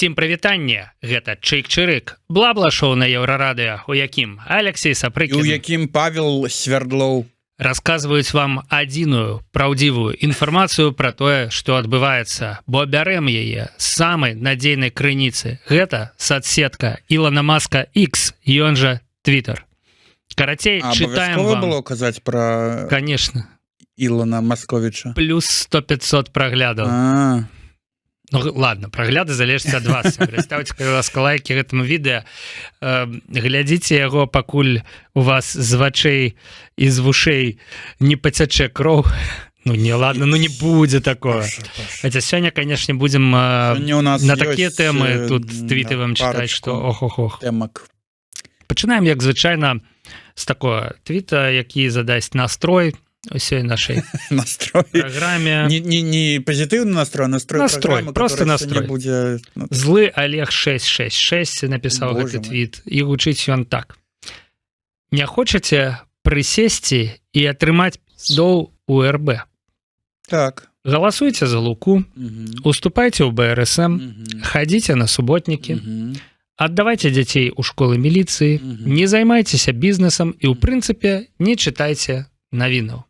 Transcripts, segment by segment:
Усім прывітанне, гэта Чык-Чырык, бла-бла-шоу на Еўрарадыё, у якім Алексей Сапрыкін, у якім Павел Свердлоў расказваюць вам адзіную праўдзівую інфармацыю пра тое, што адбываецца, бо бярэм яе з самай надзейнай крыніцы. Гэта соцсетка Ілона Маска X, ён жа Twitter. Карацей, чытаем вам. Было казаць пра, конечно, Ілона Масковіча. Плюс 100-500 праглядаў. Ну, ладно, прагляды залежаць ад вас. Ставьте, калі ласка, лайки гэтаму відэа. Глядзіце яго, пакуль у вас з вачэй і з вушэй не пацячэ кроў. Ну, не, ладно, ну не будзе такого. Хаця сёння, конечно, будзем на такія тэмы тут твіты вам чытаць, што ох-ох-ох. Пачынаем, як звычайна, з такого твіта, які задасць настрой усёй нашай праграме. Не пазітыўны настрой, настрой, просто настрой. Будзе... Злы Олег 666 напісаў гэты твіт, і гучыць ён так. Не хочаце прысесці і атрымаць доў у РБ? Так. Галасуйце за Луку, уступайце ў БРСМ, хадзіце на суботнікі, аддавайце дзяцей у школы міліцыі, не займайцеся бізнесам і, ў прынцыпе, не чытайце навінаў.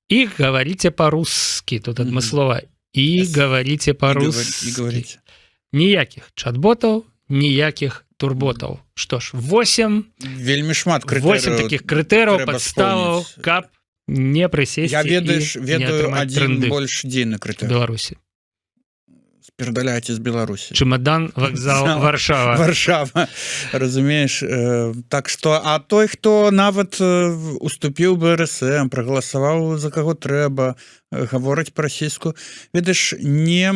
И говорите по-русски. Тут адмыслова. И говорите по-русски. Ніякіх чат-ботаў, ніякіх турботаў. Што ж, 8 таких крытэраў, падставаў, каб не прысесці і не атрымаць трэнды. Больш дзейны крытэр. Беларусі. Пердаляйте з Беларусі. Чемодан, вакзал, Варшава. Варшава, разумееш. Так што, а той, хто нават уступіў БРСМ, прагаласаваў за каго трэба, гаворыць па-расійску, ведаеш, не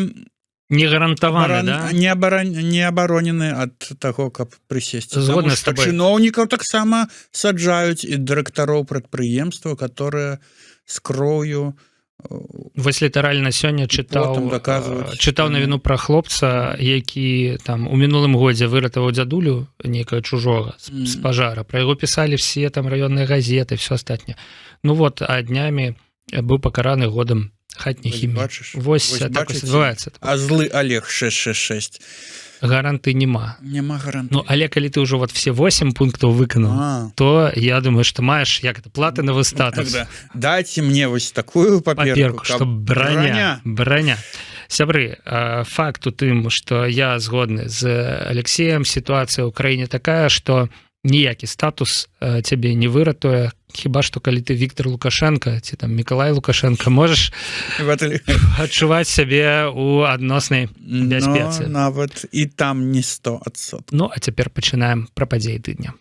гарантаваны, да? Не абаронены ад таго, каб прысесці. Згодна з табой. Чыноўнікаў таксама саджаюць і дырэктароў прадпрыемстваў, которые з кроўю. Вось літаральна сёння чытаў навіну пра хлопца, які там у мінулым годзе выратаваў дзядулю некага чужога з пажара. Пра яго пісалі все там раённыя газеты, все астатняе. Ну вот, а днямі быў пакараны годам хатняй хіміі. Вось так адбываецца. А злы Олег 666. Гаранты няма. Няма гаранты. Ну, але калі ты ўжо вот все 8 пунктаў выканаў, то я думаю, што маеш, як это, платынавы статус. Дайце мне вось такую паперку, што броня. Сябры, факт у тым, што я згодны з Алексеем, сітуацыя ў краіне такая, што ніякі статус цябе не выратуе, хіба што калі ты Віктор Лукашенко ці там Мікалай Лукашенко можаш адчуваць сябе ў адноснай бяспецы. Нават і там не 100%. Ну, а цяпер пачынаем пра падзеі тыдня.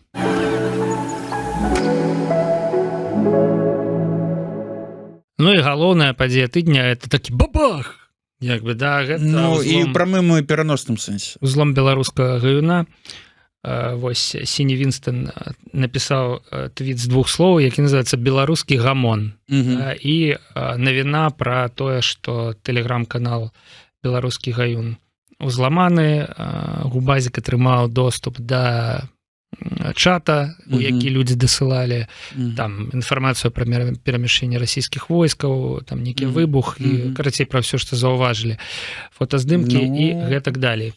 Ну і галоўная падзея тыдня — это такі бабах! Як бы, да, гэта ну, і ў прамым і пераносным сэнсе. Узлом беларускага гаюна. Вось Сіні Вінстон напісаў твіт з 2 слоў, які называецца «Беларускі гамон». І навіна пра тое, што тэлеграм-канал «Беларускі гаюн» узламаны, Губазік атрымаў доступ да чата, у які людзі дасылалі там інфармацыю пра перамяшчэнне расійскіх войскаў, там нейкі выбух і, карацей, пра ўсё, што заўважылі, фотаздымкі і гэтак далей.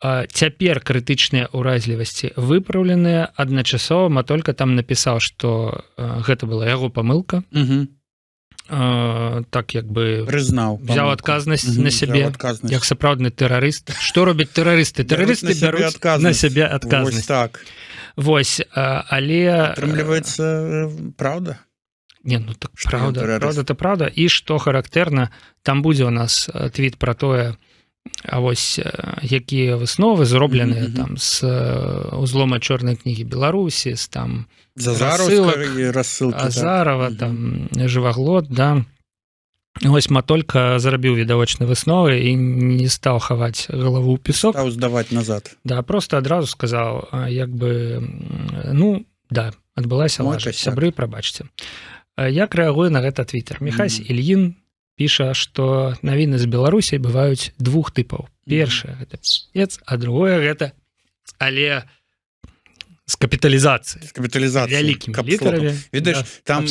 Цяпер крытычныя ўразлівасці выпраўленыя адначасова, Матолька там напісаў, што гэта была яго памылка. Так як бы взяў адказнасць на сябе, як сапраўдны тэрарыст. Што робяць тэрарысты? Тэрарысты бяруць на сябе адказнасць. Вось, але... Атрымліваецца праўда? Не, ну так праўда, праўда-то праўда. І што характэрна, там будзе у нас твіт пра тое, а вось якія высновы зробленыя там з узлома чорнай кнігі Беларусі, з там рассылак Азарова, там Жываглот, да. Вось Матолька зарабіў відавочныя высновы і не стаў хаваць галаву ў песок. Стаў здаваць назад. Да, просто адразу сказаў, як бы, ну, да, адбылася лажа. Сябры, прабачце. Як рэагуе на гэта твітер? Міхась Ільін піша, што навіны з Беларусі бываюць 2 тыпаў. Першае — гэта пец, а другое — гэта... Але з капіталізацыі вялікімі літарамі. Відаеш, там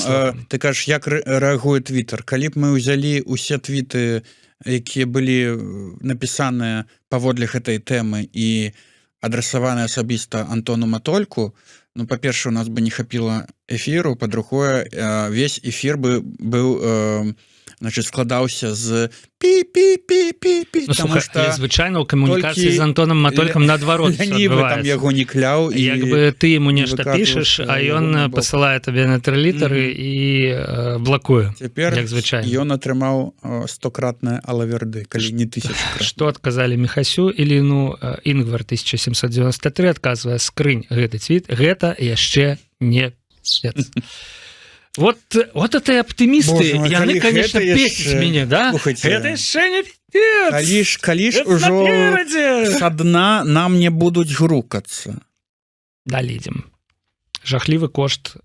ты кажаш, як рэагуе Твиттер. Калі б мы ўзялі усе твіты, якія былі напісаныя паводле гэтай тэмы і адрасаваны асабіста Антону Матольку, ну, па-першае, у нас бы не хапіла эфіру, па-другое, весь эфір бы быў складаўся з пі-пі-пі-пі-пі, таму што звычайна ў камунікацыі з Антонам Матолькам наадварот там яго не кляў, як бы ты яму нешта пішаш, а ён пасылае табе на 3 літары і блакуе. Цяпер ён атрымаў 100-кратнае алаверды, калі не 1000-кратнае. Што адказалі Міхасю Іліну? Інгвар 1793 адказвае: скрынь гэты твіт, гэта яшчэ не свет. Вот это оптимисты, яны, конечно, бесят меня, да? Это еще не пипец. Калі ж ужо са дна нам не будуць грукацца. Далейдзем. Жахлівы кошт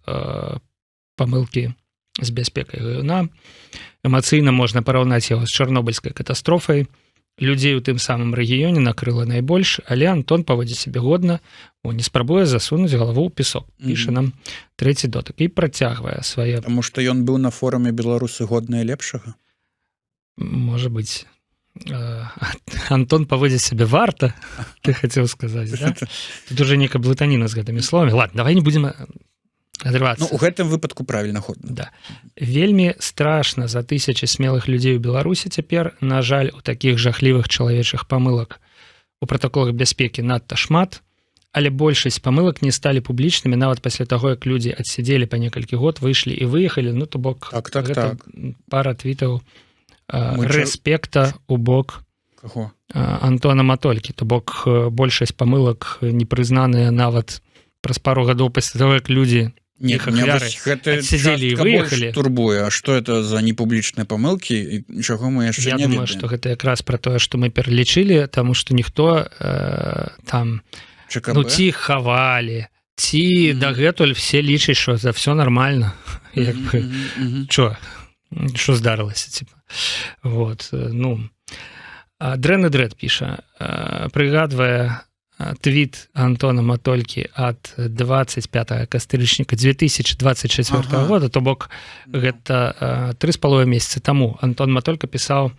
памылкі з бяспекай гаюна. Эмацыйна можна параўнаць яго з чарнобыльскай катастрофай. Людзей у тым самым рэгіёне накрыла найбольш, але Антон паводзіць сябе годна, не спрабуе засунуць галаву ў песок. Піша нам трэці дотык і працягвае свае... Таму што ён быў на форуме «Беларусы годныя лепшага»? Можа быць. Антон паводзіць сябе варта, ты хацеў сказаць, да? Тут уже некая блытаніна з гэтымі словамі. Ладно, давай не будзем адрывацца. Ну, у гэтым выпадку правільна годна. Да. Вельмі страшна за тысячи смелых людзей у Беларусі цяпер. На жаль, у такіх жахлівых чалавечых памылак у пратаколах бяспекі надта шмат, але большасць памылак не сталі публічнымі нават пасля таго, як людзі адсядзелі па некалькі год, выйшлі і выехалі. Ну, то бок, гэта пара твітаў рэспекта у бок Антона Матолькі. То бок, большасць памылак непрызнаныя нават праз пару гадоў пасля таго, як людзі адсядзелі і выехалі. Турбуе, а што это за непублічныя памылкі і чаго мы яшчэ не ведаем? Я думаю, што гэта якраз пра тое, што мы пералічылі, таму што ніхто там ці хавалі, ці дагэтуль все лічаць, што за все нормально. Што здарылася? Вот, ну. Дрэн і Дрэд піша, прыгадвае твіт Антона Матолькі ад 25 кастрычніка 2024 года, то бок гэта 3,5 месяцы таму. Антон Матолька пісаў: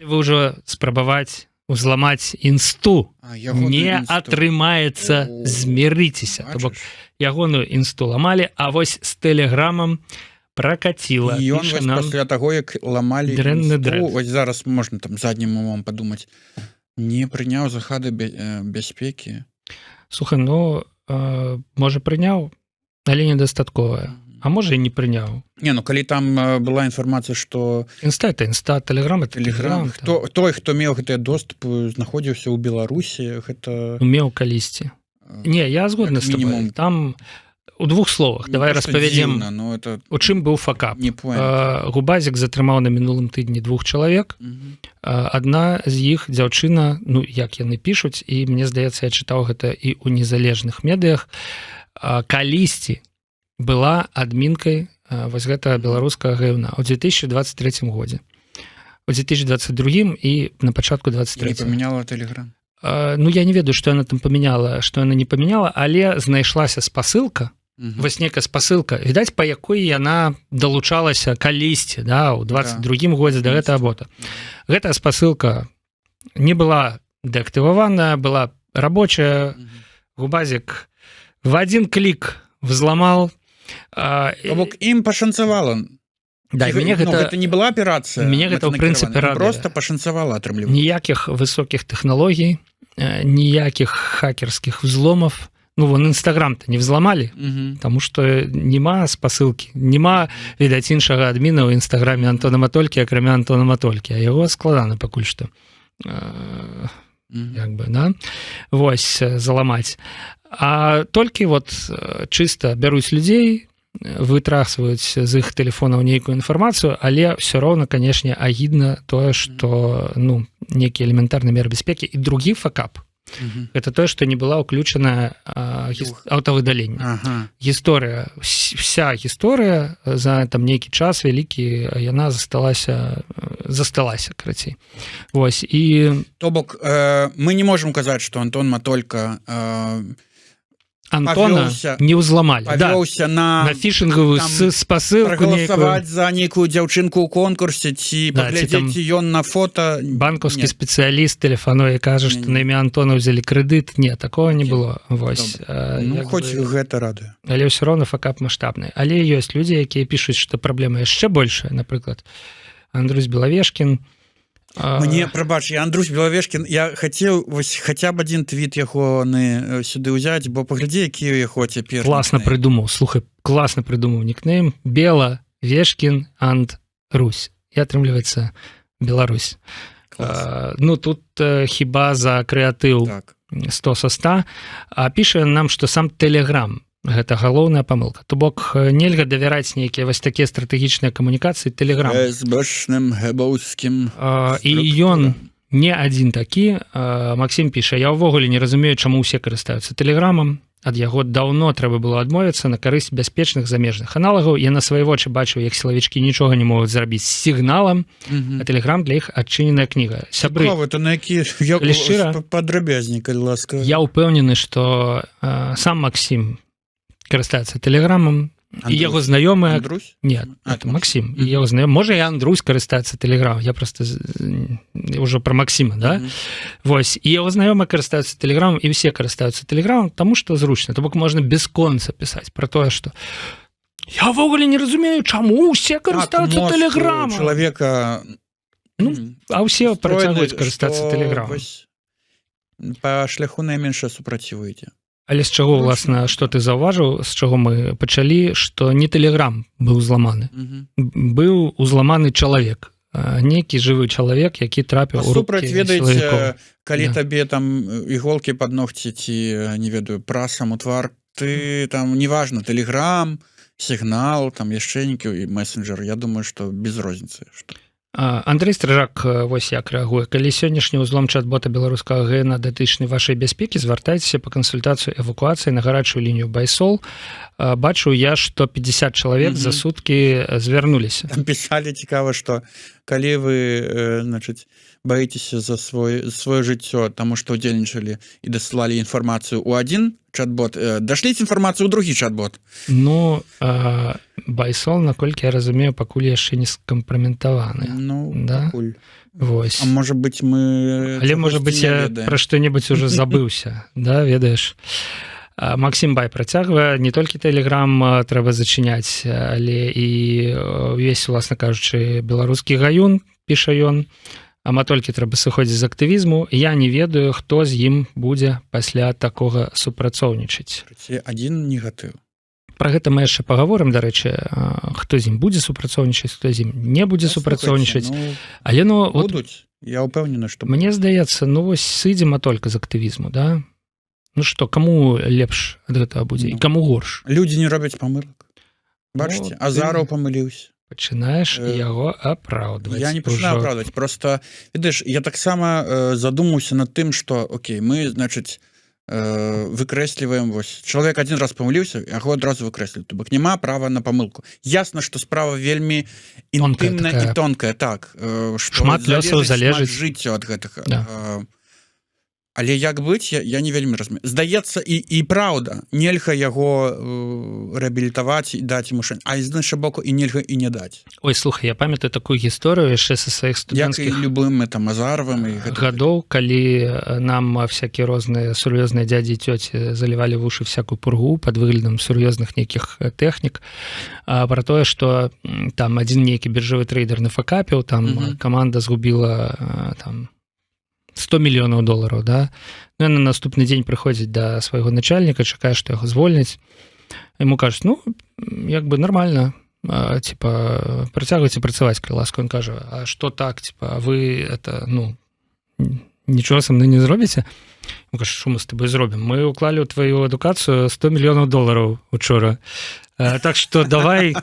вы ўжо спрабаваць узламаць інсту, не атрымаецца, змірыцеся. То бок ягоную інсту ламалі, а вось з тэлеграмам пракаціла. І ён пасля таго, як ламалі інсту, вось зараз можна там заднім умом падумаць, не прыняў захады бяспекі. Слухай, ну, можа прыняў, але недастатковая. А можа і не прыняў. Не, ну калі там была інфармацыя, што... Інста, это інста, тэлеграм, это тэлеграм. Той, хто меў гэтыя доступы, знаходзіўся ў Беларусі, гэта... Меў калісьці. Не, я згодны з тобой. Там... У 2 словах, давай распавядзем, у чым быў факап. Губазік затрымаў на мінулым тыдні 2 чалавек. Адна з іх дзяўчына, ну, як яны пішуць, і мне здаецца, я чытаў гэта і ў незалежных медыях, калісьці была адмінкай вось гэта беларускага гаюна ў 2023 годзе. У 2022 і на пачатку 23. Не памяняла тэлеграм? Ну, я не ведаю, што яна там памяняла, што яна не памяняла, але знайшлася спасылка, вось некая спасылка, відаць, па якой яна далучалася калісьці, да, ў 22 годзе да гэтага бота. Гэтая спасылка не была дэактываваная, была рабочая. Губазік в один клік взламал. То бок ім пашанцавала. Да, мяне гэта не была аперацыя. Мяне гэта ў прынцыпе радуе. Просто пашанцавала атрымліваць. Ніякіх высокіх тэхналогій, ніякіх хакерскіх взломов. Ну, вон Инстаграм-то не взломали, потому что нема спасылкі, нема, відаць, іншага адміна ў Інстаграме Антона Матолькі, акрамя Антона Матолькі, а яго складана пакуль што. Як бы, да? Вось, заламаць. А толькі вот чыста бяруць людзей, вытрасваюць з іх тэлефонаў нейкую інфармацыю, але ўсё роўна, канешне, агідна тое, што, ну, нейкія элементарныя меры бяспекі. І другі факап. Это тое, што не была ўключана аўтавыдаленне. Гісторыя, вся гісторыя за там нейкі час вялікі, яна засталася, карацей. Вось, і... То бок, мы не можам казаць, што Антон Матолька Антона не ўзламалі. Павёўся на фішынгавую спасылку прагаласаваць за нейкую дзяўчынку ў конкурсе ці паглядзець ён на фото. Банкаўскі спецыяліст тэлефануе і кажа, што на імя Антона ўзялі крэдыт. Не, такого не было. Вось. Хоць гэта радуе. Але ўсё роўна факап маштабны. Але ёсць людзі, якія пішуць, што праблема яшчэ большая. Напрыклад, Андрусь Белавешкін. Мне, прабач, я Андрусь Белавешкін, я хацеў вось хаця б адзін твіт ягоны сюды ўзяць, бо паглядзі, які ў яго цяпер. Класна прыдумаў, слухай, класна прыдумаў нікнейм. Белавешкін Андрусь. І атрымліваецца Беларусь. Ну, тут хіба за крэатыў 100 са 100, а піша нам, што сам Тэлеграм гэта галоўная памылка. То бок нельга давяраць нейкія вось такія стратэгічныя камунікацыі Тэлеграм. Збэшным гэбаўскім. І ён не адзін такі. Максім піша: я ўвогуле не разумею, чаму ўсе карыстаюцца Тэлеграмам. Ад яго даўно трэба было адмовіцца на карысць бяспечных замежных аналагаў. Я на свае вочы бачыў, як сілавічкі нічога не могуць зрабіць з сігналам, а Тэлеграм для іх адчыненая кніга. Сябры, падрабязней, калі ласка. Я ўпэўнены, што сам Максім карыстаецца Тэлеграмам, і яго знаёмыя... Андрусь? Нет, это Максім. І яго знаёмыя... Можа, і Андрусь карыстаецца Тэлеграмам. Я просто ўжо пра Максіма, да? Вось. І яго знаёмыя карыстаюцца Тэлеграмам, і ўсе карыстаюцца Тэлеграмам, таму што зручна. То бок можна бесконца пісаць пра тое, што я ўвогуле не разумею, чаму ўсе карыстаюцца Тэлеграмам. Чалавека... Ну, а ўсе працягваюць карыстацца Тэлеграмам. Па шляху найменшае супраціву ідзе. Але з чаго, власна, што ты заўважыў, з чаго мы пачалі, што не Тэлеграм быў зламаны. Быў узламаны чалавек. Нейкі жывы чалавек, які трапіў у рукі сілавікоў. Калі табе там іголкі пад ногці ці, не ведаю, прасам у твар, ты там, неважна, Тэлеграм, сігнал, там яшчэ нейкі месенджер, я думаю, што без розніцы. Андрэй Стрыжак вось як рэагуе: калі сённяшні ўзлом чат-бота беларускага ГН датычны вашай бяспекі, звяртайцеся па кансультацыю эвакуацыі на гарачую лінію Байсол. Бачу я, што 50 чалавек за суткі звярнуліся. Там пісалі цікава, што калі вы, значыць, баіцеся за сваё жыццё, таму што ўдзельнічалі і дасылалі інфармацыю ў адзін чат-бот, дашліць інфармацыю ў другі чат-бот. Ну, Байсол, наколькі я разумею, пакуль яшчэ не скампраметаваны. Ну, да? пакуль. Вось. А можа быць, мы... Але, можа быць, я пра што-небудзь уже забыўся, да, ведаеш? Максім Бай працягвае: не толькі Тэлеграм трэба зачыняць, але і ўвесь, уласна кажучы, беларускі гаюн, піша ён. А матолькі трэба сыходзіць з актывізму. Я не ведаю, хто з ім будзе пасля такога супрацоўнічаць. Адзін негатыў. Пра гэта мы яшчэ пагаворым, дарэчы, хто з ім будзе супрацоўнічаць, хто з ім не будзе супрацоўнічаць. Але, ну, будуць. Я ўпэўнены, што... Мне здаецца, ну, вось сыдзе матолька з актывізму, да? Ну што, каму лепш ад гэтага будзе? І каму горш? Людзі не робяць памылак. Бачыце, Азараў памыліўся. Пачынаеш яго апраўдваць. Я не пачынаю апраўдваць, просто, ведаеш, я таксама задумаўся над тым, што, окей, мы, значыць, выкрэсліваем, вось, чалавек адзін раз памыліўся, яго адразу выкрэсліваюць, то бок няма права на памылку. Ясна, што справа вельмі інтымная і тонкая, так. Шмат лёсаў залежыць. Шмат жыцця ад гэтага. Але як быць, я не вельмі разумею. Здаецца, і праўда, нельга яго рэабілітаваць і даць яму шанец, а з іншага боку і нельга і не даць. Ой, слухай, я памятаю такую гісторыю яшчэ са сваіх студэнцкіх... Як і любым там Азаровым і гадоў, калі нам всякія розныя сур'ёзныя дзядзі і цёці залівалі вушы всякую пургу пад выглядам сур'ёзных нейкіх тэхнік, пра тое, што там адзін нейкі біржавы трейдер нафакапіў, там каманда згубіла там 100 мільёнаў долараў, да? Ну, на наступны дзень прыходзіць да свайго начальніка, чакае, што яго звольняць. Яму кажуць, ну, як бы нормально, типа, працягвайце працаваць, калі ласка. Ён кажа, а што так, типа, вы, это, ну, нічого са мной не зробіце? Ён кажа, што мы з табой зробім? Мы уклалі ў тваю адукацыю 100 мільёнаў долараў учора. Так што давай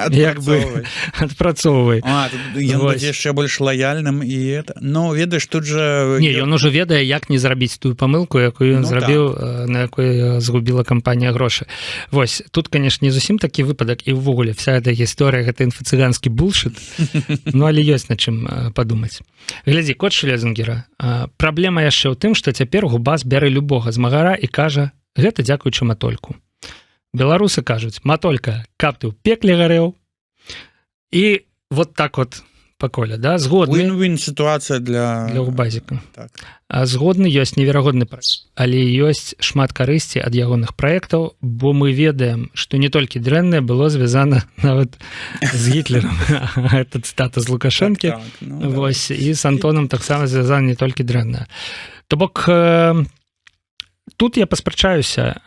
як бы адпрацоўвай. Ён будзе яшчэ больш лаяльным і это. Ну, ведаеш, тут жа... Не, ён ужо ведае, як не зрабіць тую памылку, якую ён зрабіў, на якой згубіла кампанія грошы. Вось, тут, конечно, не зусім такі выпадак, і ўвогуле вся эта гісторыя, гэта інфа-цыганскі булшыт, ну, але ёсць над чым падумаць. Глядзі, кот Шлезінгера. Праблема яшчэ ў тым, што цяпер губа збярэ любога змагара і кажа, гэта дзякуючы Матольку. Беларусы кажуць: Матолька, каб ты ў пекле гарэў. І вот так вот паколя, да, згодны. Win-win сітуацыя для Губазіка. Так. Згодны, ёсць неверагодны праект, але ёсць шмат карысці ад ягоных праектаў, бо мы ведаем, што не толькі дрэннае было звязана нават з Гітлерам. Гэта цытата з Лукашэнкі. Так, Вось, і з Антонам таксама звязана не толькі дрэннае. То бок, тут я паспрачаюся.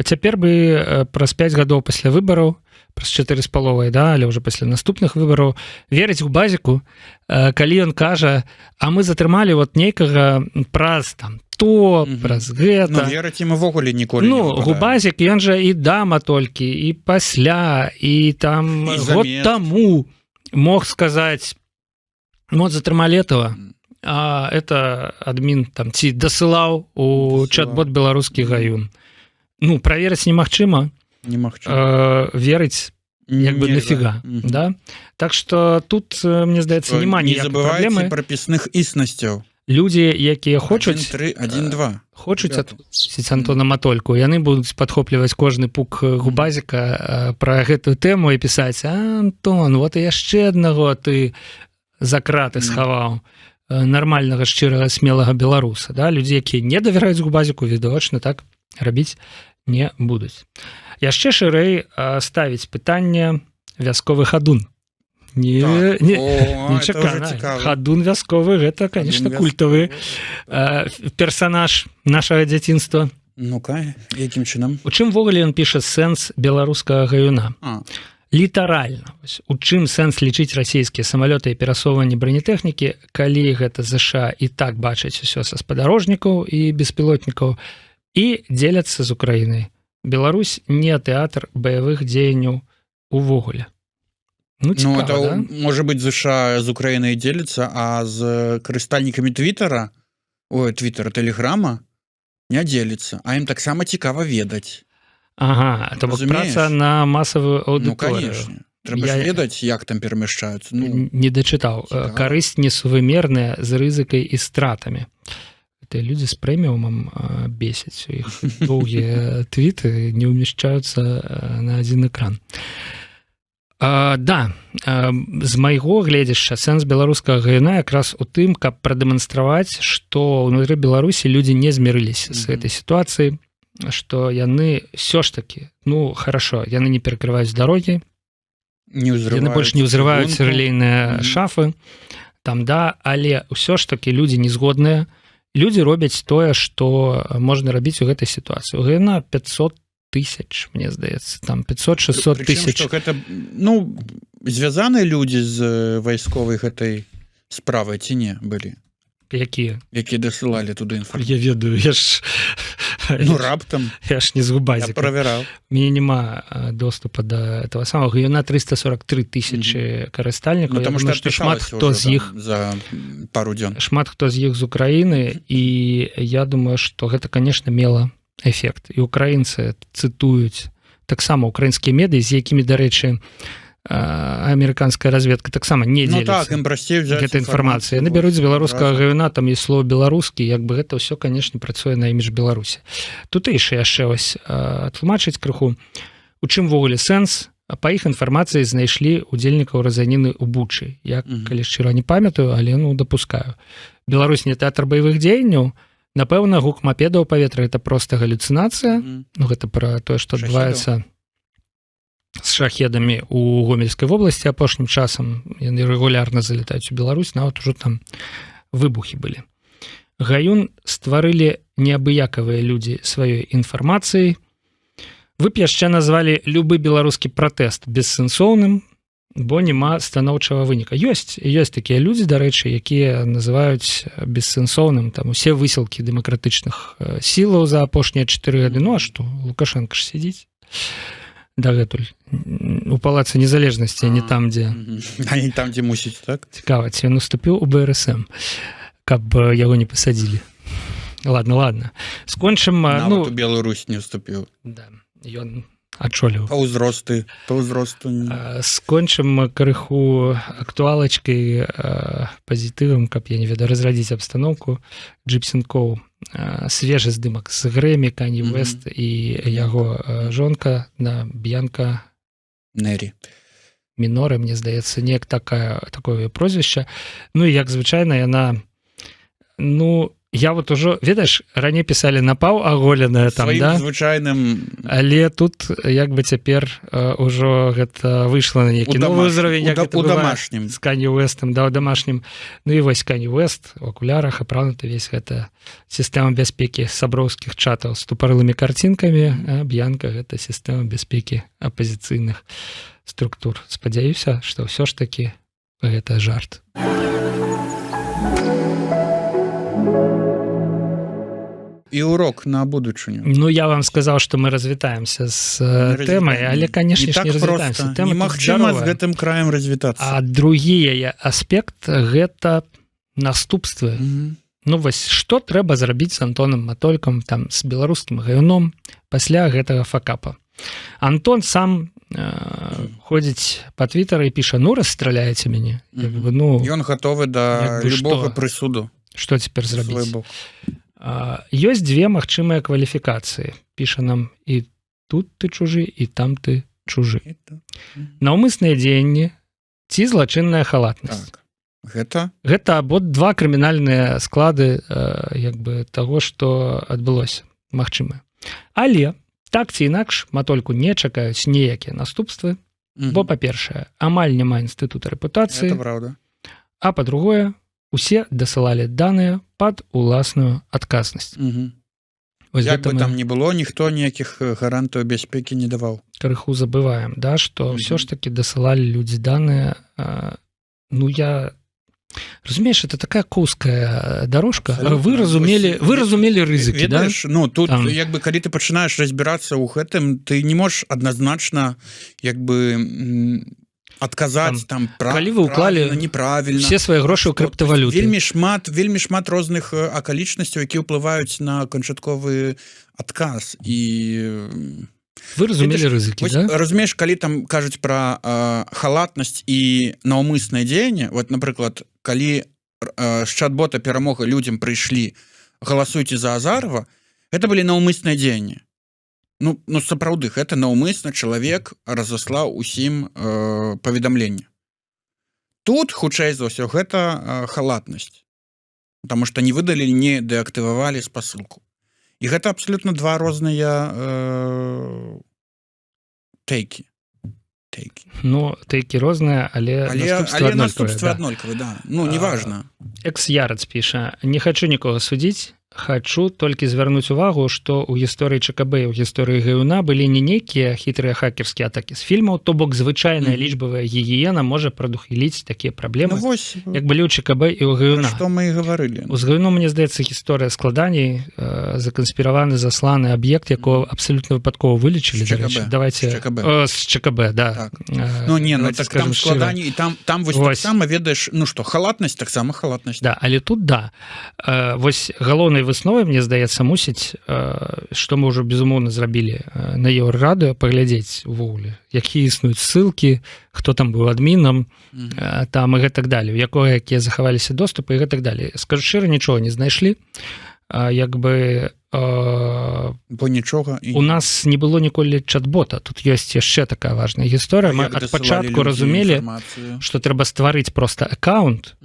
Цяпер бы праз 5 гадоў пасля выбараў, праз 4,5, да, але ўжо пасля наступных выбараў, верыць Губазіку, калі ён кажа: а мы затрымалі вот нейкага праз там то, праз гэта. Ну, верыць ім увогуле ніколі не выпадае. Губазік, ён жа і дама толькі, і пасля, і там І год замест. таму мог сказаць: вот затрымалі этого, а это адмін там ці дасылаў у чат-бот беларускі гаюн. Ну, праверыць немагчыма. Немагчыма. Верыць як бы нафіга, да? Так што тут, мне здаецца, няма ніякай праблемы. Не забывайце прапісных існасцяў. Людзі, якія хочуць 1-3-1-2. хочуць адпусціць Антона Матольку, яны будуць падхопліваць кожны пук Губазіка пра гэтую тэму і пісаць: Антон, вот і яшчэ аднаго ты за краты схаваў, нармальнага, шчырага, смелага беларуса. Да? Людзі, якія не давяраюць Губазіку, відавочна так рабіць не будуць. Яшчэ шырэй ставіць пытанне вясковы хадун. Нечакана. Хадун вясковы, гэта, конечно, культавы персанаж нашага дзяцінства. Ну-ка, якім чынам? У чым ввогуле ён піша сэнс беларускага гаюна? Літаральна. У чым сэнс лічыць расійскія самалёты і перасоўванне бронетэхнікі, калі гэта ЗША і так бачаць усё са спадарожнікаў і беспілотнікаў і дзеляцца з Украінай. Беларусь не тэатр баявых дзеянняў увогуле. Ну, цікава, это, да? Можа быць, ЗША з Украінай дзеліцца, а з карыстальнікамі Твіттера, Тэлеграма не дзеліцца. А ім таксама цікава ведаць. Ага, то бок праца на масавую аўдыторыю. Ну, конечно. Трэба ж ведаць, як там перамяшчаюцца. Не дачытаў. Карысць несувымерная з рызыкай і стратамі. Гэтыя людзі з прэміумам бесяць. У іх доўгія твіты не ўмяшчаюцца на адзін экран. Да, з майго гледзяшча сэнс беларускага гаюна якраз у тым, каб прадэманстраваць, што ўнутры Беларусі людзі не змірыліся з гэтай сітуацыяй, што яны ўсё ж такі, ну, хорошо, яны не перакрываюць дарогі, яны больш не ўзрываюць рэлейныя шафы, там, да, але ўсё ж такі людзі не згодныя, людзі робяць тое, што можна рабіць у гэтай сітуацыі. У гаюна 500 тысяч, мне здаецца, там 500-600 тысяч. Гэта, ну, звязаныя людзі з вайсковай гэтай справай ці не былі? Якія? Якія дасылалі туды інфармацыю? Я ведаю, я ж... Ну, раптам. Я ж не з Губазіка. Я правераў. Мне няма доступа до этого самого. Гаюна 343 тысячи карыстальнікаў. Ну, таму што шмат хто з іх за пару дзён. Шмат хто з іх з Украіны, і я думаю, што гэта, конечно, мела эфект. І украінцы цытуюць таксама украінскія медыі, з якімі, дарэчы, амерыканская разведка таксама не дзеліцца. Ну так, ім прасцей взяць гэта інфармацыя. Яны бяруць з беларускага гаюна, там ёсць слово беларускі, як бы гэта ўсё, канешне, працуе на імідж Беларусі. Тутэйшы яшчэ вось тлумачыць крыху. У чым ввогуле сэнс? Па іх інфармацыі знайшлі удзельнікаў разаніны ў Бучы. Я, калі шчыра не памятаю, але, ну, дапускаю. Беларусь не тэатр баявых дзеянняў. Напэўна, гук мапедаў у паветры — гэта проста галюцынацыя. Ну, гэта пра тое, што адбываецца з шахедамі ў Гомельскай вобласці апошнім часам. Яны рэгулярна залетаюць у Беларусь, нават ужо там выбухі былі. Гаюн стварылі неабыякавыя людзі сваёй інфармацыяй. Вы б яшчэ назвалі любы беларускі пратэст бессэнсоўным, бо няма станоўчага выніка. Ёсць такія людзі, дарэчы, якія называюць бессэнсоўным там усе высілкі дэмакратычных сілаў за апошнія 4 гады. Ну, а што? Лукашенко ж сядзіць дагэтуль у палацы незалежнасці, а не там, дзе... А не там, дзе мусіць, так? Цікава, ці ён уступіў у БРСМ, каб яго не пасадзілі. Ладно. Скончым... Нават у Беларусь не уступіў. Да, ён адчоліў. Па ўзросту. Скончым крыху актуалачкай, пазітывам, каб, я не ведаю, разрадзіць абстаноўку. Джипсенкоў свежы здымак з Грэмі, Кані Уэст і яго жонка на Б'янка Нері. Міноры, мне здаецца, неяк такое прозвішча. Ну і як звычайна яна, ну, я вот ужо, ведаеш, раней пісалі напаў аголеная там, сваім да? звычайным... Але тут як бы цяпер ужо гэта выйшла на нейкі новы ўзровень, як гэта бывае з Кані Уэстам, да, у дамашнім. Ну і вось Кані Уэст у акулярах, апрануты весь гэта сістэма бяспекі саброўскіх чатаў з тупарылымі карцінкамі, а Б'янка гэта сістэма бяспекі апазіцыйных структур. Спадзяюся, што ўсё ж такі гэта жарт. І урок на будучыню. Ну, я вам сказаў, што мы развітаемся з тэмай, але, канешне, не развітаемся. Немагчыма з гэтым краем развітацца. А другі аспект – гэта наступствы. Ну, вось, што трэба зрабіць з Антонам Матолькам, там, з беларускім гаюном пасля гэтага факапа? Антон сам ходзіць па твітары і піша, ну, расстраляеце мяне. Ён гатовы да любога прысуду. Што цяпер зрабіць? Ёсць две магчымыя кваліфікацыі. Піша нам, і тут ты чужы, і там ты чужы. Наўмысныя дзеянні ці злачынная халатнасць. Гэта або два крымінальныя склады як бы таго, што адбылося. Магчымыя. Але так ці інакш Матольку не чакаюць ніякія наступствы, бо, па-першае, амаль няма інстытута рэпутацыі, а па-другое, усе дасылалі даныя пад уласную адказнасць. Як бы там не было, ніхто ніякіх гарантаў бяспекі не даваў. Крыху забываем, да, што ўсё ж такі дасылалі людзі даныя. Ну, я... Разумееш, это такая коўская дорожка. Вы разумелі рызыкі, да? Ну, тут, як бы, калі ты пачынаеш разбірацца ў гэтым, ты не можаш адназначна, як бы... адказаць там калі вы ўклалі неправільна все свае грошы ў крыптавалюты. Вельмі шмат розных акалічнасцяў, якія ўплываюць на канчатковы адказ. І вы разумелі рызыкі, да? Разумееш, калі там кажуць пра халатнасць і наўмыснае дзеянне, вот, напрыклад, калі з чат-бота перамога людзям прыйшлі галасуйце за Азарова, гэта былі наўмысныя дзеянні. Ну, сапраўды, гэта наўмысна чалавек разаслаў усім паведамленне. Тут, хутчэй за ўсё, гэта халатнасць. Таму што не выдалі, не дэактывавалі спасылку. І гэта абсалютна два розныя тэйкі. Ну, тэйкі розныя, але наступствы аднолькавыя, да. Ну, неважна. Экс-Ярац піша, не хачу нікога судзіць, хачу толькі звярнуць увагу, што ў гісторыі ЧКБ і ў гісторыі гаюна былі не нейкія хітрыя хакерскія атакі з фільмаў, то бок звычайная лічбавая гігіена можа прадухіліць такія праблемы, як былі ў ЧКБ і ў гаюна. Што мы і гаварылі. З гаюну, мне здаецца, гісторыя складаней, заканспіраваны, засланы аб'ект, якого абсалютна выпадкова вылічылі. З ЧКБ, да. Ну, не, ну так там складаней, і там вось таксама ведаеш, ну што, халатнасць, таксама халатнасць. Да, але тут, да. Вось галоўнай высновай, мне здаецца, мусіць, што мы ўжо безумоўна зрабілі на Еўрарадыё, паглядзець увогуле, якія існуюць ссылкі, хто там быў адмінам, там і гэтак далее, у якога якія захаваліся доступы і гэтак далее. Скажу шчыра, нічога не знайшлі, як бы бо нічога у нас не было ніколі чат-бота. Тут ёсць яшчэ такая важная гісторыя. Мы ад пачатку разумелі, што трэба стварыць проста аккаунт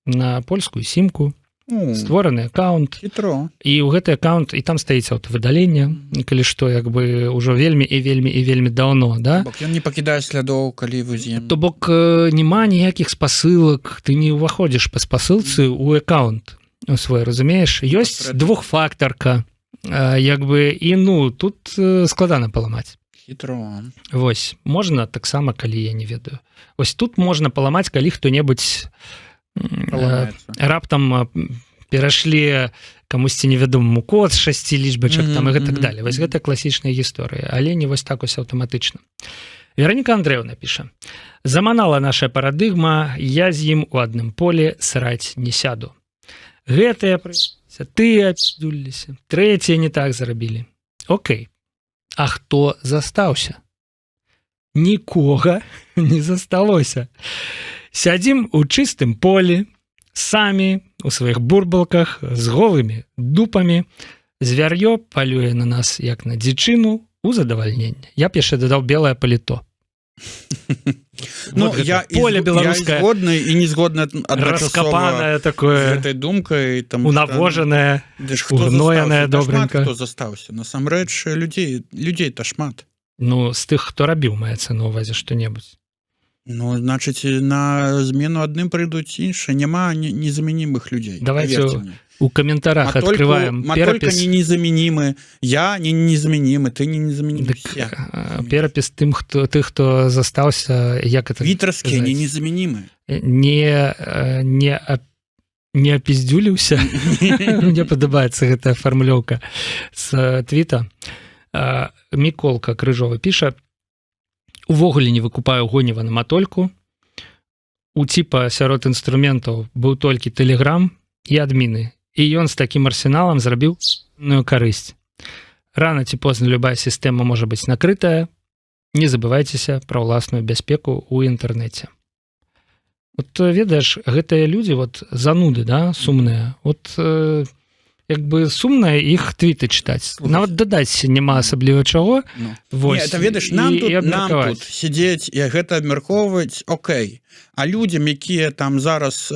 на польскую сімку, створаны аккаунт, і ў гэты аккаунт, і там стаіць аўтавыдаленне, калі што, як бы ўжо вельмі і вельмі даўно, да? Ён не пакідае слядоў, калі вы з'ем. То бок няма ніякіх спасылак, ты не ўваходзіш па спасылцы ў аккаунт свой, разумееш? Ёсць двухфактарка, як бы, і, ну, тут складана паламаць. Хітро. Вось, можна таксама, калі я не ведаю. Вось тут можна паламаць, калі хто-небудзь раптам перашлі камусьці невядомаму код з 6 лічбачак там і гэтак далее. Вось гэта класічная гісторыя, але не вось так ось аўтаматычна. Вераніка Андрэўна піша: заманала наша парадыгма, я з ім у адным полі сраць не сяду. Гэтыя прыйшліся, тыя абсудзіліся, трэція не так зарабілі. Окей, а хто застаўся? Нікога не засталося. Сядзім у чыстым полі, самі у сваіх бурбалках з голымі дупамі. Звяр'ё палюе на нас, як на дзічыну, у задавальненне. Я б яшчэ дадаў белае паліто. Ну, Вот я поле беларускае згодны і не згодны раскапанае такое, гэтай думкай, унавожанае, угноенае добренька. Хто застаўся? Насамрэч, людзей-то шмат. Ну, з тых, хто рабіў, маецца на ўвазе што-небудзь. Ну, значыць, на змену адным прыйдуць іншыя. Няма незамянімых людзей. Давайте у каментарах открываем перапіс. Матолька не незамянімы, я не незамянімы, ты не незамянімы. Перапіс тых, хто застаўся, як это вітарскія не незамянімы. Не апіздзюліўся. Мне падабаецца гэтая фармулёўка з твіта. Міколка Крыжова піша: увогуле не выкупаю гонева на матольку. У ціпа сярод інструментаў быў толькі тэлеграм і адміны. І ён з такім арсеналам зрабіў карысць. Рана ці позна любая сістэма можа быць накрытая. Не забывайцеся пра ўласную бяспеку ў інтэрнэце. Вот ведаеш, гэтыя людзі, вот зануды, да, сумныя. Вот як бы сумна іх твіты чытаць. Нават дадаць няма асабліва чаго. Вось. Это ведаеш, нам тут сидзець і гэта абмяркоўваць, окей. А людзям, якія там зараз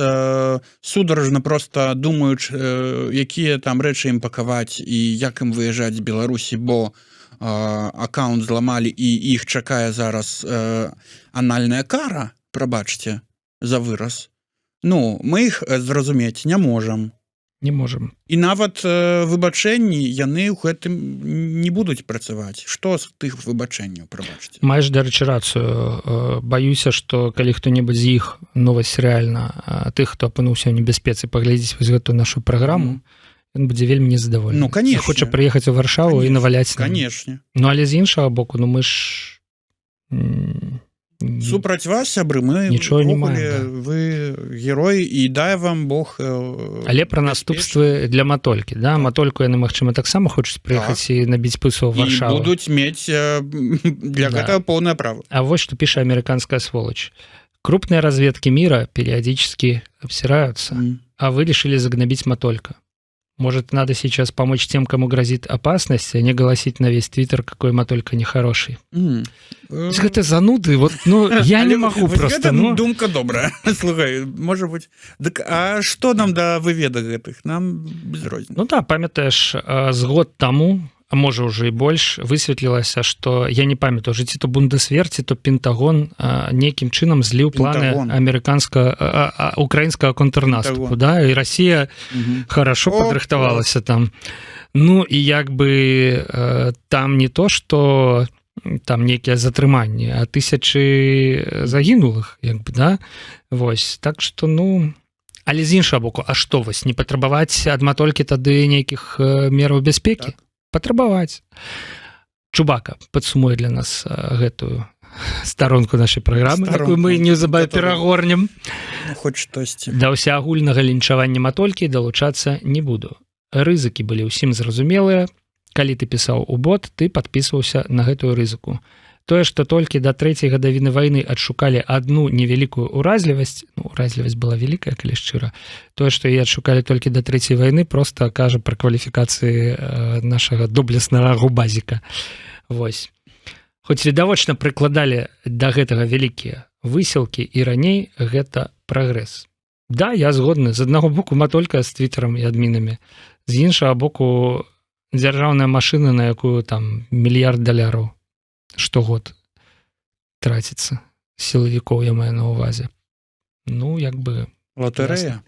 сударжна просто думаюць, якія там рэчы ім пакаваць і як ім выязджаць з Беларусі, бо аккаунт зламалі і іх чакае зараз анальная кара, прабачце, за выраз. Ну, мы іх зразумець не можам. Не можам. І нават выбачэнні яны ў гэтым не будуць працаваць. Што з тых выбачэнняў, прабачце? Маеш, дарэчы, рацыю. Баюся, што калі хто-небудзь з іх, ну вось рэальна, тых, хто апынуўся ў небяспецы, паглядзець вось гэтую нашу праграму, ён будзе вельмі незадаволены. Ну, канешне. Хоча прыехаць у Варшаву і наваляць нам. Канешне. Ну, але з іншага боку, ну мы ж... Супраць вас, сябры, мы нічого не маем, да. Вы герой і дай вам Бог але пра наступствы для матолькі, да? Матольку яны, магчыма, таксама хочуць прыехаць і набіць пысу ў Варшаву. І будуць мець для гэтага поўнае права. А вось што піша американская сволочь. Крупные разведки мира периодически обсираются, а вы решили загнобить матолька. Может, надо сейчас помочь тем, кому грозит опасность, а не голосить на весь твиттер, какой матолька нехороший. Это зануды, вот, ну, я не могу просто. Думка добрая, слухай, может быть. А что нам до выведок гэтых? Нам без розницы. Ну да, памятаешь, с год тому, а можа уже і больш, высветлілася, што я не памятаю, ці то Бундесвер, ці то Пентагон нейкім чынам зліў планы украінскага контрнаступу, да, і Расія хорошо падрыхтавалася там. Ну і як бы там не то, што там нейкія затрыманні, а тысячы загінулых, як бы, да, вось, так што, ну... Але з іншага боку, а што вось, не патрабаваць ад матолькі тады нейкіх мераў бяспекі? Так. Патрабаваць. Чубака падсумуе для нас гэтую старонку нашай праграмы, якую мы неўзабаве перагорнем. Хоць штосьці. Да ўсеагульнага лінчавання матолькі далучацца не буду. Рызыкі былі ўсім зразумелыя. Калі ты пісаў у бот, ты падпісваўся на гэтую рызыку. Тое, што толькі да 3-й гадавіны вайны адшукалі адну невялікую уразлівасць, ну, уразлівасць была вялікая, калі шчыра, тое, што яе адшукалі толькі да 3-й вайны, проста кажа пра кваліфікацыі нашага доблеснага губазіка. Вось. Хоць відавочна прыкладалі да гэтага вялікія высілкі, і раней гэта прагрэс. Да, я згодны. З аднаго боку матолька з твіттерам і адмінамі, з іншага боку дзяржаўная машына, на якую там $1 мільярд штогод траціцца. Сілавікоў я маю на ўвазе. Ну, як бы... Латарэя.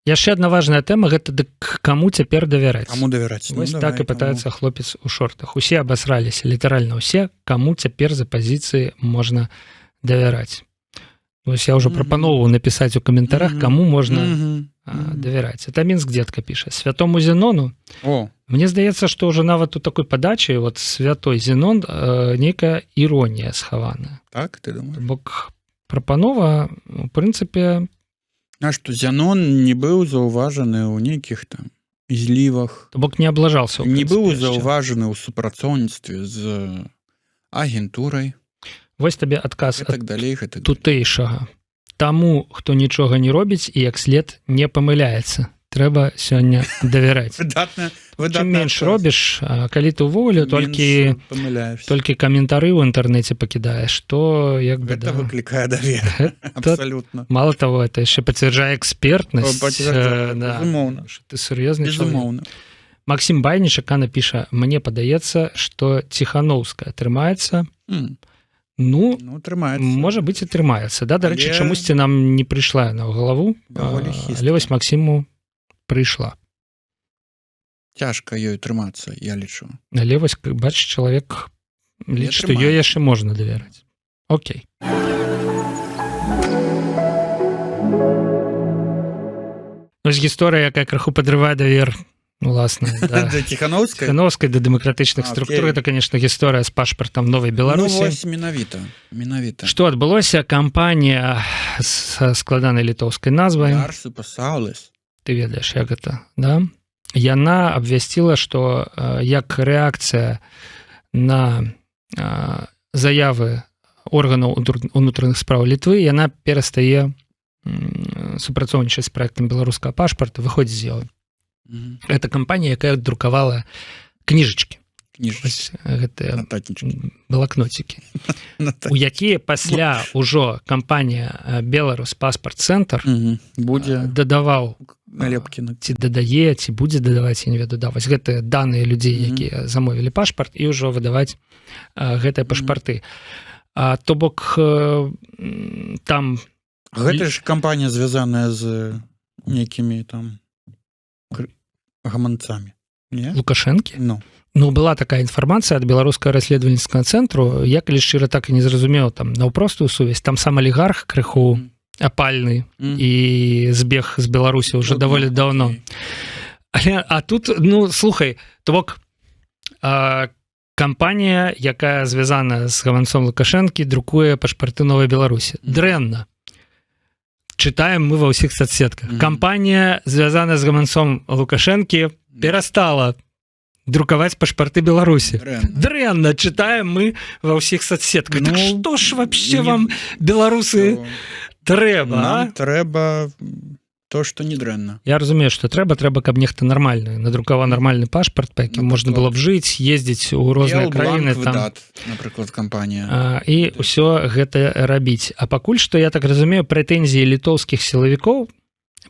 Яшчэ адна важная тэма, гэта каму цяпер давяраць. Каму давяраць? Вось ну, так і пытаецца хлопец у шортах. Усе абасраліся, літаральна ўсе, каму цяпер за пазіцыі можна давяраць. Вось я ўжо прапаноўваў напісаць у каментарах, каму можна давяраць. Это Мінск дзедка піша. Святому Зенону. Мне здаецца, што ўжо нават у такой падачы, вот святой Зенон, нейкая іронія схаваная. Так, ты думаешь? Бок прапанова, у прынцыпе... А што Зенон не быў заўважаны ў нейкіх там злівах. То бок не аблажаўся. Не быў заўважаны ў супрацоўніцтве з агентурай. Вось табе адказ так далей гэта тутэйшага. Таму, хто нічога не робіць і як след не памыляецца. Трэба сёння давяраць. выдатна Чым менш робіш, калі ты ўвогуле толькі каментары ў інтэрнэце пакідаеш, то як бы гэта выклікае давер. Абсалютна. Мало того, это яшчэ пацвярджае экспертнасць. Безумоўна. Ты сур'ёзны чалавек. Максім Байнічак напіша: мне падаецца, што Ціханаўская трымаецца. Ну, трымаецца. Можа быць, і трымаецца. Да, дарэчы, чамусьці нам не прыйшла яна ў галаву, але вось Максіму прыйшла. Цяжка ёй трымацца, я лічу. Але вось, бачыш, чалавек лічыць, што ёй яшчэ можна давяраць. Окей. Вось гісторыя, якая крыху падрывае давер, уласна, да. Да Ціханаўскай? Ціханаўскай, да дэмакратычных структур. Это, конечно, гісторыя з пашпартам Новай Беларусі. Ну, вось менавіта. Што адбылося? Кампанія з складанай літоўскай назвай. Дарсы пасаўлес. Ты ведаеш, як гэта, да? Яна абвясціла, што як рэакцыя на заявы органаў унутраных спраў Літвы, яна перастае супрацоўнічаць з праектам беларускага пашпарта, выходзіць з яго. Это кампанія, якая друкавала кніжачкі. Гэтыя блакноцікі. У якія пасля ўжо кампанія Беларус Паспарт Цэнтр дадаваў налепкі, ці дадае, ці будзе дадаваць, я не ведаю, вось гэтыя даныя людзей, якія замовілі пашпарт, і ўжо выдаваць гэтыя пашпарты. То бок там... Гэта ж кампанія звязаная з нейкімі там гаманцамі. Лукашэнкі? Ну, была такая інфармацыя ад беларускага расследавальніцкага цэнтру, я калі шчыра так і не зразумеў там наўпростую сувязь, там сам алігарх крыху апальны і збег з Беларусі ўжо даволі даўно. А тут, ну, слухай, то бок кампанія, якая звязана з гаманцом Лукашэнкі, друкуе пашпарты Новай Беларусі. Дрэнна. Чытаем мы ва ўсіх соцсетках. Кампанія, звязана з гаманцом Лукашэнкі, перастала друкаваць пашпарты Беларусі. Дрэнна, чытаем мы ва ўсіх соцсетках. Так што ж вообще вам, беларусы, трэба? Нам трэба то, што не дрэнна. Я разумею, што трэба, каб нехта нармальны, надрукаваў нармальны пашпарт, па якім можна было б жыць, ездзіць у розныя краіны. Напрыклад, кампанія. І ўсё гэта рабіць. А пакуль што, я так разумею, прэтэнзіі літоўскіх сілавікоў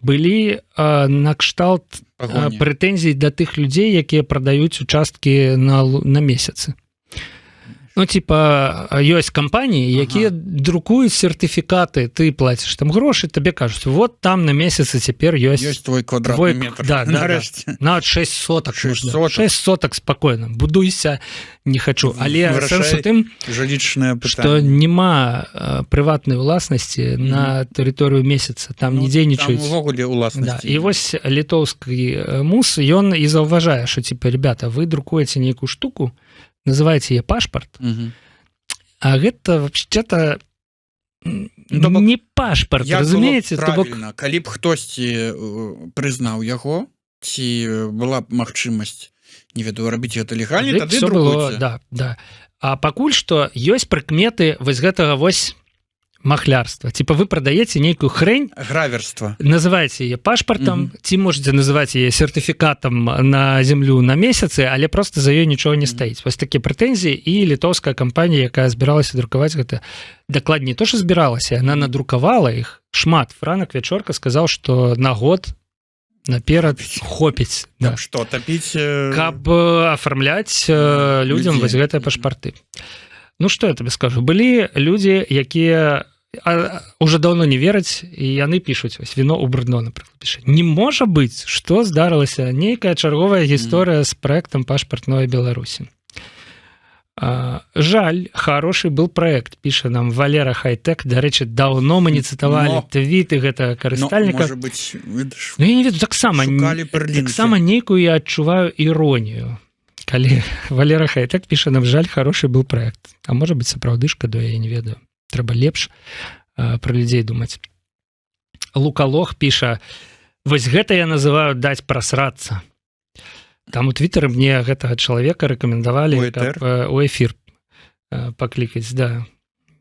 былі на кшталт прэтэнзій да тых людзей, якія прадаюць участкі на месяцы. Ну, типа, ёсць кампаніі, якія друкуюць сертыфікаты, ты плаціш там грошы, табе кажуць, вот там на месяцы цяпер ёсць твой квадратны метр. Да. Нават 6 сотак. 6 сотак спакойна. Будуйся, не хачу. Але сэнс у тым, што няма прыватнай уласнасці на тэрыторыю месяца. Там не дзейнічаюць. Там увогуле уласнасці. І вось літоўскі МУС, ён і заўважае, што, типа, ребята, вы друкуеце нейкую штуку, называете ее пашпарт, а гэта вообще-то не пашпарт, разумееце? Правильно, калі б хтосьці прызнаў яго, ці была б магчымасць, не ведаю, рабіць гэта легальна, тады друкуйце. Да. А пакуль што ёсць прыкметы вось гэтага вось махлярства. Типа вы продаете нейкую хрень, граверство, называете ее пашпартом, ці можете называть ее сертыфікатом на землю на месяцы, але просто за ее нічого не стаіць. Вось такія прэтэнзіі, і літоўская кампанія, якая збіралася друкаваць гэта, дакладней то, што збіралася, яна надрукавала іх шмат. Франак Вячорка сказаў, што на год наперад хопіць. Да. Што, тапіць? Каб афармляць людзям вось гэтыя пашпарты. Ну, што я табе скажу? Былі людзі, якія уже давно не вераць, і яны пішуць, вось, віно ў Брно, напрыклад, піша. Не можа быць, што здарылася? Нейкая чарговая гісторыя з праектам «Пашпарт Новай Беларусі». Жаль, хороший был проект, піша нам Валера Хайтек. Дарэчы, даўно мы не цытавалі твіты гэтага карыстальніка. Можа быць, ну, я не ведаю, таксама нейкую я адчуваю іронію. Калі Валера Хайтек піша нам, жаль, хороший был проект. А можа быць, сапраўды шкадуе, я не ведаю. Трэба лепш пра людзей думаць. Лукалох піша, вось гэта я называю даць прасрацца. Там у твітары мне гэтага чалавека рэкамендавалі, каб у эфір паклікаць, да.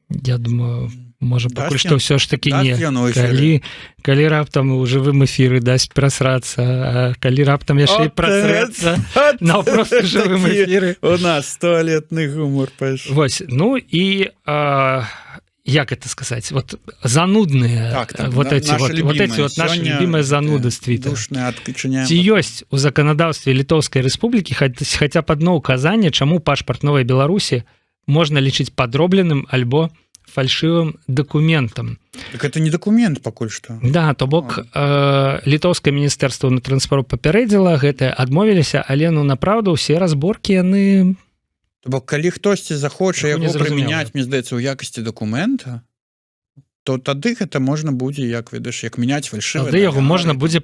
Я думаю, можа пакуль што ўсё ж такі не. не Калі раптам у жывым эфіры дасць прасрацца, а калі раптам яшчэ і прасрацца наўпрост у жывым эфіры. У нас туалетны гумор пайшоў. Вось, ну і як это сказаць, вот занудныя вот эти вот наши любимые зануды з твиттера. Ці ёсць у заканадаўстве Літоўскай Рэспублікі хаця б адно ўказанне, чаму пашпарт Новай Беларусі можна лічыць падробленым альбо фальшывым дакументам. Так это не дакумент пакуль што. Да, то бок літоўскае міністэрства ўнутраных спраў папярэдзіла, гэтае адмовіліся, але ну направду ўсе разборкі яны... Бо калі хтосьці захоча яго прымяняць, мне здаецца, у якасці дакумента, то тады гэта можна будзе, як ведаш, як мяняць фальшывы. Тады яго можна будзе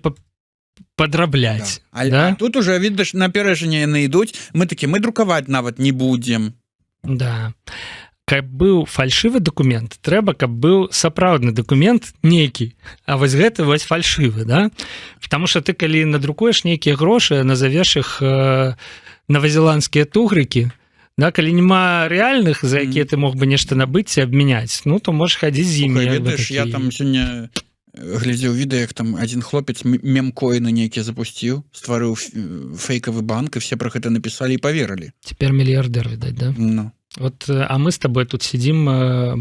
падрабляць. А тут уже відаш, наперэджанне яны ідуць, мы друкаваць нават не будзем. Да. Каб быў фальшывы дакумент, трэба, каб быў сапраўдны дакумент нейкі, а вось гэты вось фальшывы, да? Потому что ты, калі надрукуеш нейкія грошы, назавеш іх новазеландскія тугрыкі, да, калі няма рэальных, за якія ты мог бы нешта набыць і абмяняць, ну, то можаш хадзіць з імі. Ведаеш, я там сёння глядзеў відэа, як там адзін хлопец мемкоіны нейкія запусціў, стварыў фейкавы банк, і все пра гэта напісалі і паверылі. Цяпер мільярдэр, відаць, да? Ну. Вот, а мы з табой тут сидзім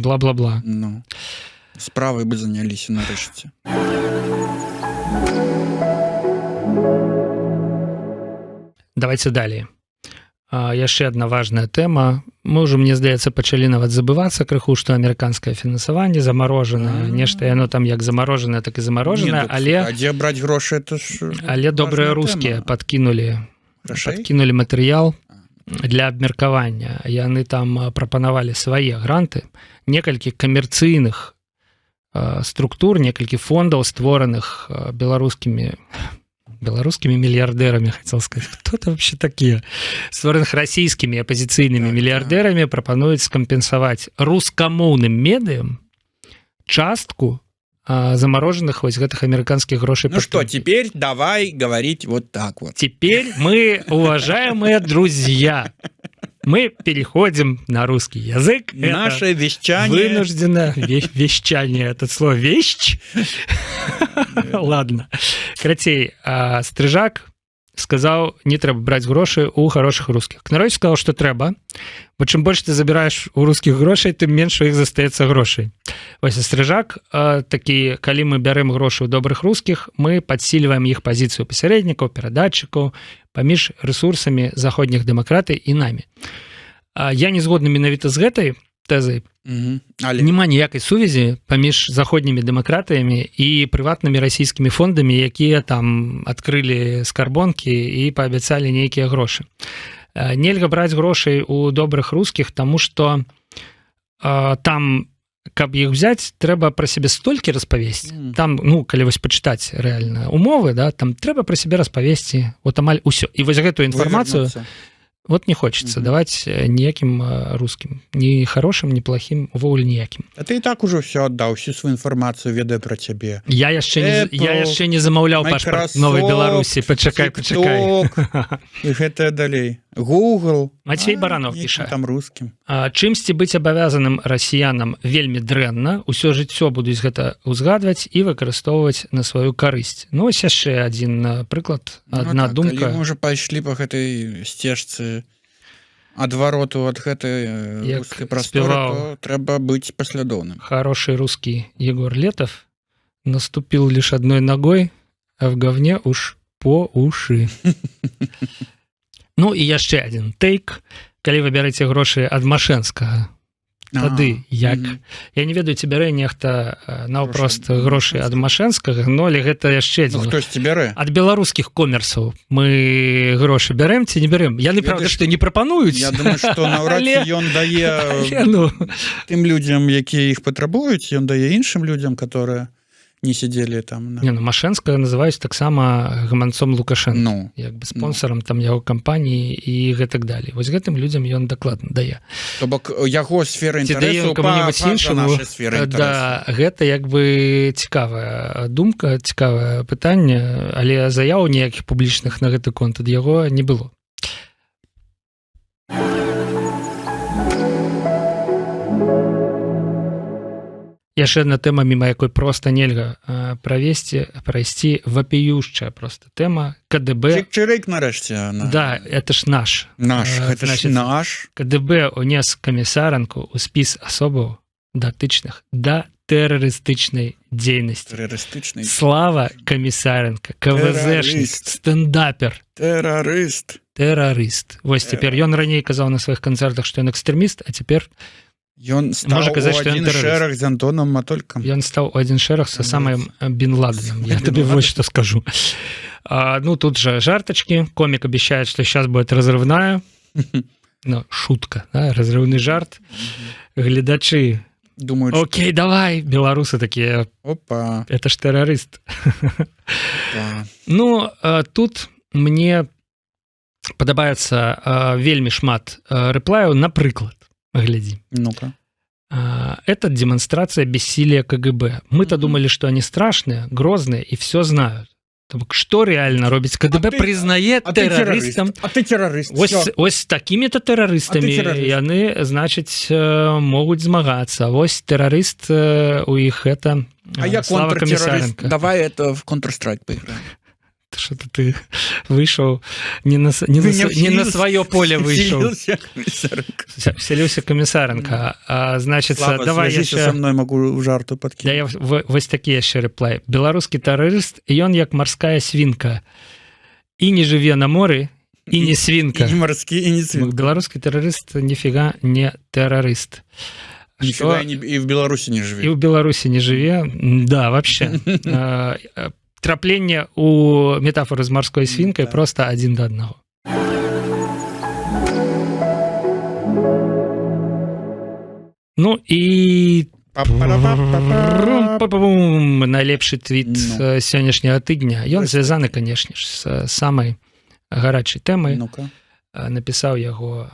бла-бла-бла. Ну, справай бы заняліся нарэшце. Давайте далей. Яшчэ одна важная тэма. Мы ўжо, мне здаецца, пачалі нават забывацца крыху, што амерыканскае фінансаванне замарожанае. Нешта яно там як замарожанае, так і замарожанае, але... А дзе браць грошы, это ж... Але добрыя рускія падкінулі матэрыял для абмеркавання. Яны там прапанавалі свае гранты. Некалькі камерцыйных структур, некалькі фондаў, створаных беларускімі мільярдерамі, хотел сказать. Кто это вообще такие? Створаных расійскімі апозіцыйнымі мільярдерамі прапануюць скампенсаваць рускамоўным медыям частку замороженных вось гэтых американских грошей. Ну что, теперь давай говорить вот так вот. Теперь мы, уважаемые друзья, мы переходим на русский язык. Наше вещание. Вынуждено вещание. Это слово вещь. Ладно. Крацей, Стрыжак сказал, не трэба браць грошы у хороших русских. Кнарович сказал, что трэба, бо чым больш ты забираешь у русских грошай, тым менш у іх застаецца грошай. Вось Стрыжак такі, калі мы бярэм грошы ў добрых русских, мы падсільваем іх пазіцыю пасярэднікаў, перадатчыкаў паміж рэсурсамі заходніх дэмакратый і намі. Я не згодны менавіта з гэтай тэзай. Але няма ніякай сувязі паміж заходнімі дэмакратыямі і прыватнымі расійскімі фондамі, якія там адкрылі скарбонкі і паабяцалі нейкія грошы. Нельга браць грошай у добрых русскіх, таму што там, каб іх взяць, трэба пра сябе столькі распавесці. Там, ну, калі вось пачытаць рэальна умовы, да, там трэба пра сябе распавесці, вот амаль усё. І вось гэтую інфармацыю вот не хочется давать ніякім русскім, ні хорошим, ні плохим, увогуле ніякім. А ты і так ужо все аддаў, всю свою інфармацыю ведае пра цябе. Я яшчэ не замаўляў пашпарт Новай Беларусі. Пачакай. І гэтае далей. Google. Мацвей Баранов піша. Там рускім. Чымсьці быць абавязаным расіянам вельмі дрэнна, усё жыццё будуць гэта ўзгадваць і выкарыстоўваць на сваю карысць. Ну, ось яшчэ адзін прыклад, адна думка. Калі мы ўжо пайшлі па гэтай сцежцы адвароту ад гэтай рускай прасторы, то трэба быць паслядоўным. Хороший русский Егор Летов наступил лишь одной ногой, а в говне уж по уши. Ну і яшчэ адзін тейк. Калі вы бярэце грошы ад Машэнскага, тады як? Я не ведаю, ці бярэ нехта наўпрост грошы ад Машэнскага, но але гэта яшчэ адзін. Ну, хтосьці бярэ? Ад беларускіх комерсаў мы грошы бярэм ці не бярэм? Яны, правда, што не прапануюць. Я думаю, што наўрад ці ён дае тым людзям, якія іх патрабуюць, ён дае іншым людзям, которые не сидели там. Не, ну, Машэнскага называюць таксама гаманцом Лукашенко. Ну, як бы спонсорам там яго кампаніі і гэтак далей. Вось гэтым людзям ён дакладна дае. То бок яго сфера інтарэсу па нашай сферы інтарэсу. Да, гэта як бы цікавая думка, цікавае пытанне, але заяў ніякіх публічных на гэты конт ад яго не было. Яшчэ одна тэма, міма якой просто нельга прайсці, вапіющая просто тэма КДБ. Чырык нарэшце. Да, это ж наш. Гэта ж наш. КДБ унес Камісаранку ў спіс асобаў датычных да тэрарыстычнай дзейнасці. Тэрарыстычнай. Слава Камісаренка, КВЗшнік, стендапер. Тэрарыст. Вось цяпер ён раней казаў на сваіх канцэртах, што ён экстрэміст, а цяпер ён стаў у адзін шэраг з Антонам Матолькам. Ён стаў у адзін шэраг са самым Бін Ладеном. Я табе вось што скажу. Ну, тут же жартачкі. Комік обещает, что сейчас будет разрывная. Ну, шутка, да? Разрывный жарт. Гледачы думают, окей, давай. Белорусы такие, опа, это ж террорист. Да. Ну, тут мне падабаецца вельмі шмат рэплаяў, напрыклад, глядзі. Ну-ка. Это демонстрация бессилия КГБ. Мы-то думали, что они страшные, грозные и все знают. Что реально робіць КДБ признае тэрарыстам. А ты тэрарыст. Ось такімі-то тэрарыстамі яны, значыць, могуць змагацца. Вось тэрарыст у іх это Слава Камісаренка. Давай это в Counter-Strike поиграем. Что-то ты вышел не на свое поле вышел. Вселился Камісаренка. Значит, Слава, давай я со мной могу жарту подкинуть. Вось такі яшчэ рэплай. Беларускі тэрарыст, ён як марская свінка. І не жыве на моры, і не свінка. І не марскі, і не свінка. Беларускі тэрарыст ніфіга не тэрарыст. Ніфіга і в Беларусі не жыве. І ў Беларусі не жыве. Да, вообще. Трапленне у метафоры з марской свінкай просто адзін да аднаго. Ну і найлепшы твіт сённяшняга тыдня. Ён звязаны, канешне ж, з самай гарачай тэмай. Напісаў яго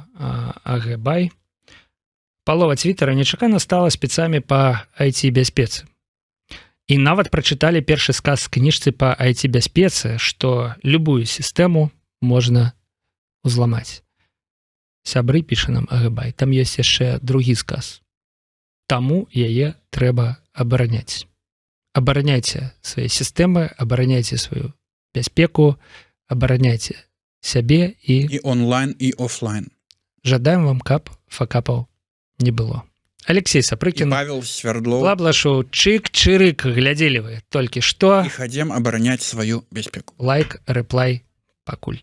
АГ-бай. Палова твітера нечакана стала спецамі па IT-бяспецы. І нават прачыталі першы сказ з кніжцы па IT-бяспецы, што любую сістэму можна узламаць. Сябры, піша нам АГ-бай, там ёсць яшчэ другі сказ. Таму яе трэба абараняць. Абараняйце свае сістэмы, абараняйце сваю бяспеку, абараняйце сябе і онлайн, і офлайн. Жадаем вам, каб факапаў не было. Алексей Сапрыкін, Павел Свердлов, Бла-бла-шоу, чик-чирик, глядели вы только что. И хотим оборонять свою бяспеку. Лайк, реплай, пакуль.